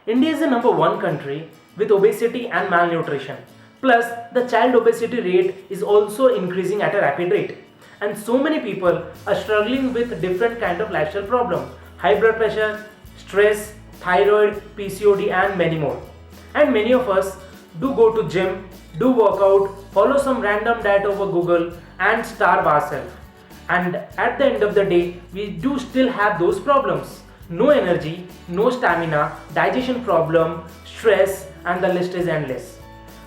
India is the number one country with obesity and malnutrition. Plus, the child obesity rate is also increasing at a rapid rate. And so many people are struggling with different kind of lifestyle problem, high blood pressure, stress, thyroid, PCOD and many more. And many of us do go to gym, do workout, follow some random diet over Google and starve ourselves. And at the end of the day, we do still have those problems. No energy, no stamina, digestion problem, stress, and the list is endless.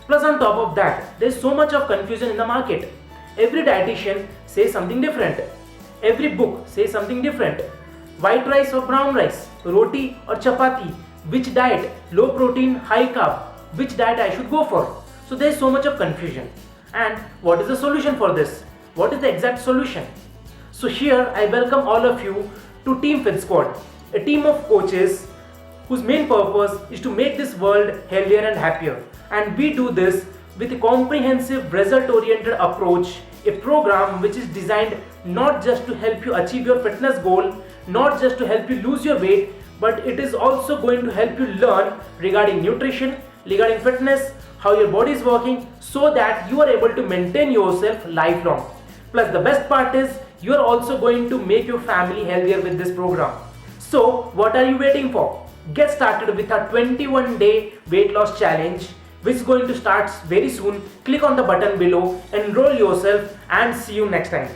Plus on top of that, there's so much of confusion in the market. Every dietitian says something different. Every book says something different. White rice or brown rice, roti or chapati, which diet, low protein, high carb, which diet I should go for. So there's so much of confusion. And what is the solution for this? What is the exact solution? So here I welcome all of you to Team Fit Squad, a team of coaches whose main purpose is to make this world healthier and happier. And we do this with a comprehensive result-oriented approach, a program which is designed not just to help you achieve your fitness goal, not just to help you lose your weight, but it is also going to help you learn regarding nutrition, regarding fitness, how your body is working, so that you are able to maintain yourself lifelong. Plus the best part is you are also going to make your family healthier with this program. So what are you waiting for? Get started with our 21-day weight loss challenge, which is going to start very soon. Click on the button below, enroll yourself, and see you next time.